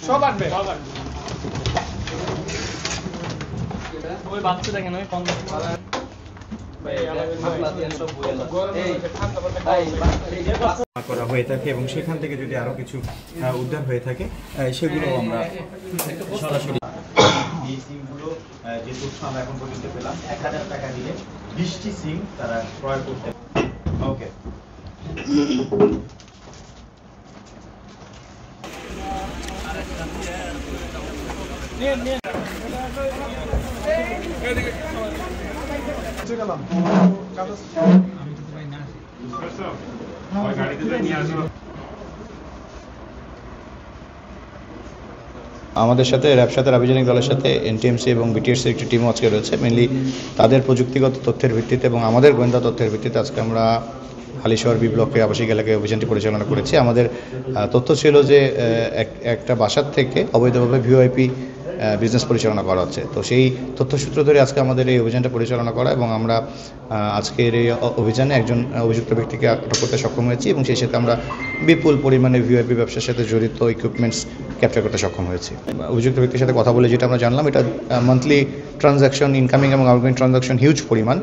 সব আনবে ওই বাচ্চা দেখেন ওই করা হয়ে থাকে এবং সেখান থেকে যদি আরো কিছু উদ্ধার হয়ে থাকে সেগুলো আমরা সরাসরি এই সিমগুলো যে তথ্য আমরা এখন পর্যন্ত পেলাম 1000 টাকা দিয়ে 20টি সিম তারা ক্রয় করতে। ওকে আমাদের সাথে র্যাবসাতের আভিযানিক দলের সাথে এনটিএমসি এবং বিটিএসসির একটি টিমও আজকে রয়েছে। মেনলি তাদের প্রযুক্তিগত তথ্যের ভিত্তিতে এবং আমাদের গোয়েন্দা তথ্যের ভিত্তিতে আজকে আমরা হালিশহর বি ব্লকে আবাসিক এলাকায় অভিযানটি পরিচালনা করেছি। আমাদের তথ্য ছিল যে একটা বাসার থেকে অবৈধভাবে ভিওআইপি বিজনেস পরিচালনা করা হচ্ছে। তো সেই তথ্যসূত্র ধরে আজকে আমাদের এই অভিযানটা পরিচালনা করা এবং আমরা আজকের এই অভিযানে একজন অভিযুক্ত ব্যক্তিকে আটক করতে সক্ষম হয়েছি এবং সেই সাথে আমরা বিপুল পরিমাণে ভিওআইপি ব্যবসার সাথে জড়িত ইকুইপমেন্টস ক্যাপচার করতে সক্ষম হয়েছি। অভিযুক্ত ব্যক্তির সাথে কথা বলে যেটা আমরা জানলাম, এটা মান্থলি ট্রানজ্যাকশন, ইনকামিং এবং আউটগোয়িং ট্রানজ্যাকশন হিউজ পরিমাণ,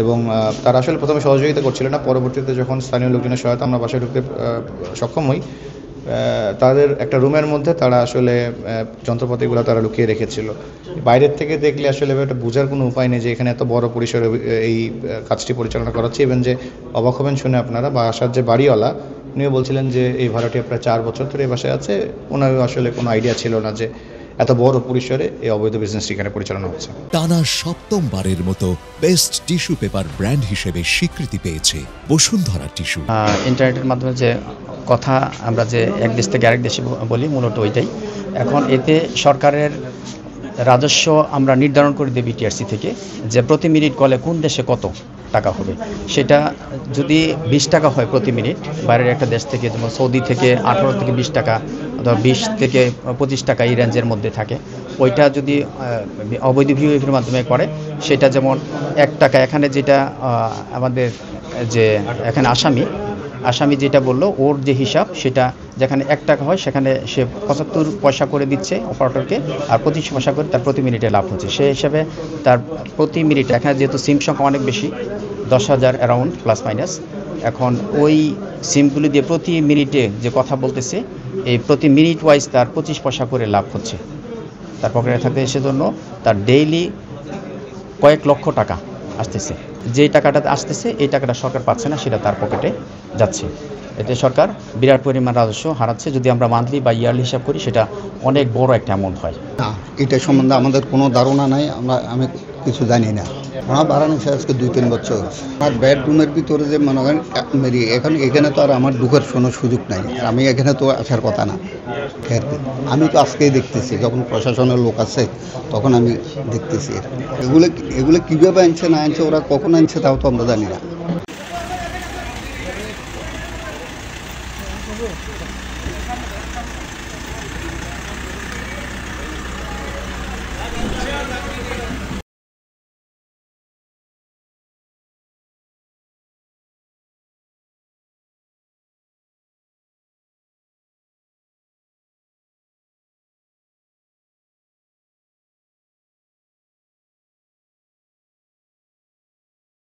এবং তারা আসলে প্রথমে সহযোগিতা করছিল না। পরবর্তীতে যখন স্থানীয় লোকজনের সহায়তা আমরা বাসায় ঢুকতে সক্ষম হই, তাদের একটা রুমের মধ্যে তারা আসলে যন্ত্রপাতিগুলো তারা লুকিয়ে রেখেছিল। বাইরের থেকে দেখলে আসলে এটা বোঝার কোনো উপায় নেই যে এখানে এত বড় পরিসরে এই কাজটি পরিচালনা করা হচ্ছে। ইভেন যে অবাক হবেন শুনে আপনারা, বাসার যে বাড়িওয়ালা উনিও বলছিলেন যে এই ভাড়াটিয়া প্রায় 4 বছর ধরে এই বাসায় আছে। ওনারও আসলে কোনো আইডিয়া ছিল না যে এত বড় পরিসরে এই অবৈধ বিজনেসটি এখানে পরিচালনা হচ্ছে। টানা 7মবারের মতো বেস্ট টিস্যু পেপার ব্র্যান্ড হিসেবে স্বীকৃতি পেয়েছে বসুন্ধরা টিস্যু। ইন্টারনেটের মাধ্যমে যে কথা আমরা যে এক দেশ থেকে আরেক দেশে বলি, মূলত ওইটাই। এখন এতে সরকারের রাজস্ব আমরা নির্ধারণ করে দিই বিটিআরসি থেকে, যে প্রতি মিনিট কলে কোন দেশে কত টাকা হবে। সেটা যদি 20 টাকা হয় প্রতি মিনিট, বাইরের একটা দেশ থেকে, যেমন সৌদি থেকে 18 থেকে 20 টাকা অথবা 20 থেকে 25 টাকা এই রেঞ্জের মধ্যে থাকে। ওইটা যদি অবৈধ ভিওআইপির মাধ্যমে করে, সেটা যেমন 1 টাকা, এখানে যেটা আমাদের যে এখানে আসামি যেটা বললো, ওর যে হিসাব সেটা যেখানে 1 টাকা হয় সেখানে সে 75 পয়সা করে দিচ্ছে অপারেটরকে, আর 25 পয়সা করে তার প্রতি মিনিটে লাভ হচ্ছে। সেই হিসাবে তার প্রতি মিনিটে, এখানে যেহেতু সিম সংখ্যা অনেক বেশি, 10,000 অ্যারাউন্ড প্লাস মাইনাস, এখন ওই সিমগুলি দিয়ে প্রতি মিনিটে যে কথা বলতেছে, এই প্রতি মিনিট ওয়াইজ তার 25 পয়সা করে লাভ হচ্ছে তার পকেটে থাকতে। সেজন্য তার ডেইলি কয়েক লক্ষ টাকা আসতেছে। যেই টাকাটা আসতেছে এই টাকাটা সরকার পাচ্ছে না, সেটা তার পকেটে যাচ্ছে। এতে সরকার বিরাট পরিমাণ রাজস্ব হারাচ্ছে। যদি আমরা মান্থলি বা ইয়ারলি হিসাব করি, সেটা অনেক বড় একটা অ্যামাউন্ট হয়। না, এটা সম্বন্ধে আমাদের কোনো ধারণা নাই, আমি কিছু জানি না। আমার বারাণসী আজকে 2-3 বছর। আমার বেডরুমের ভিতরে যে মনে করেন এখানে তো আর আমার ঢুকার কোনো সুযোগ নাই। আমি এখানে তো আসার কথা না। আমি তো আজকেই দেখতেছি, যখন প্রশাসনের লোক আছে তখন আমি দেখতেছি। এগুলো কীভাবে আনছে না আনছে, ওরা কখন আনছে তাও তো আমরা জানি না।